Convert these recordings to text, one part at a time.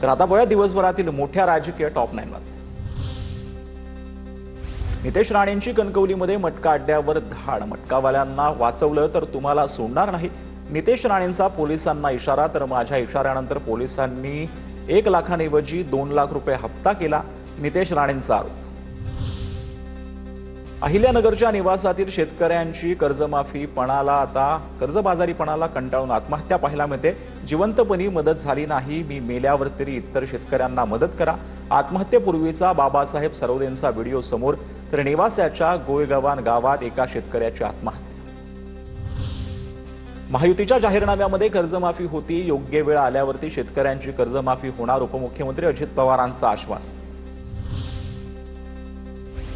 तर आता बघूया दिवसभरातील मोठ्या राजकीय टॉप 9 मध्ये। नितेश राणेंची कणकवलीमध्ये मटका अड्ड्यावर धाड, मटकावाल्यांना वाचवलं तर तुम्हाला सोडणार नाही। नितेश राणेंचा पोलिसांना इशारा, तर माझ्या इशाऱ्यानंतर पोलिसांनी 1 लाखांऐवजी 2 लाख रुपये हप्ता केला, नितेश राणेंचा आरोप। अहिल्यानगरच्या निवासातील शेतकऱ्यांची कर्जबाजारीपणाला कंटाळून आत्महत्या पाहायला मिळते। जिवंतपणी मदत झाली नाही, मी मेल्यावर तरी इतर शेतकऱ्यांना मदत करा, आत्महत्येपूर्वीचा बाबासाहेब सरोदेंचा व्हिडिओ समोर। तर निवासाच्या गोयगव्हाण गावात एका शेतकऱ्याची आत्महत्या। महायुतीच्या जाहीरनाम्यामध्ये कर्जमाफी होती, योग्य वेळ आल्यावरती शेतकऱ्यांची कर्जमाफी होणार, उपमुख्यमंत्री अजित पवारांचा आश्वासन।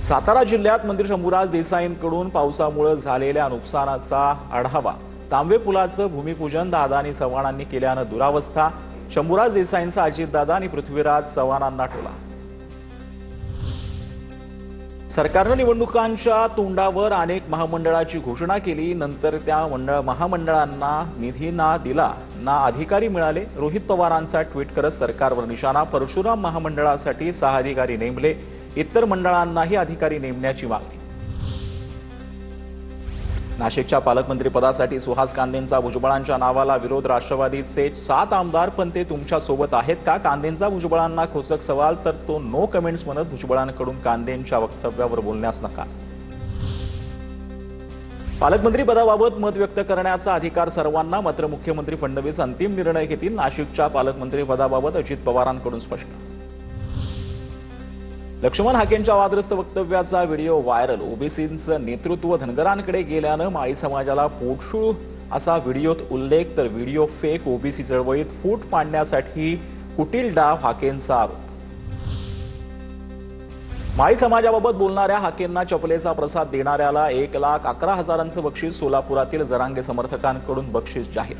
सातारा जिल्ह्यात मंत्री शंभूराज देसाईंकडून पावसामुळे झालेल्या नुकसानाचा आढावा। तांबे पुलाचं भूमिपूजन दादा आणि चव्हाणांनी केल्यानं दुरावस्था, शंभूराज देसाईंचा अजितदादा आणि पृथ्वीराज चव्हाणांना टोला। सरकारनं निवडणुकांच्या तोंडावर अनेक महामंडळाची घोषणा केली, नंतर त्या महामंडळांना निधी ना दिला ना अधिकारी मिळाले। रोहित पवारांचा ट्विट करत सरकारवर निशाणा, परशुराम महामंडळासाठी 6 अधिकारी नेमले, इतर मंडळांनाही अधिकारी नेमण्याची मागणी। नाशिकच्या पालकमंत्रीपदासाठी सुहास कांदेंचा भुजबळांच्या नावाला विरोध, राष्ट्रवादीचे 7 आमदार पण ते तुमच्या सोबत आहेत का? कांदेंचा भुजबळांना खोचक सवाल, तर तो नो कमेंट्स म्हणत भुजबळांकडून कांदेंच्या वक्तव्यावर बोलण्यास नकार। पालकमंत्री पदाबाबत मत व्यक्त करण्याचा अधिकार सर्वांना, मात्र मुख्यमंत्री फडणवीस अंतिम निर्णय घेतील। नाशिकच्या पालकमंत्री पदाबाबत अजित पवारांकडून स्पष्ट। लक्ष्मण हाकेंच्या वादग्रस्त वक्तव्याचा व्हिडिओ व्हायरल, ओबीसींचं नेतृत्व धनगरांकडे गेल्यानं माळी समाजाला पोटशूळ असा व्हिडिओत उल्लेख, तर व्हिडिओ फेक, ओबीसी चळवळीत फूट पाडण्यासाठी कुटील डाव, हाकेंचा आरोप। माळी समाजाबाबत बोलणाऱ्या हाकेंना चपलेचा प्रसाद देणाऱ्याला 1,11,000चं बक्षीस, सोलापुरातील जरांगे समर्थकांकडून बक्षीस जाहीर।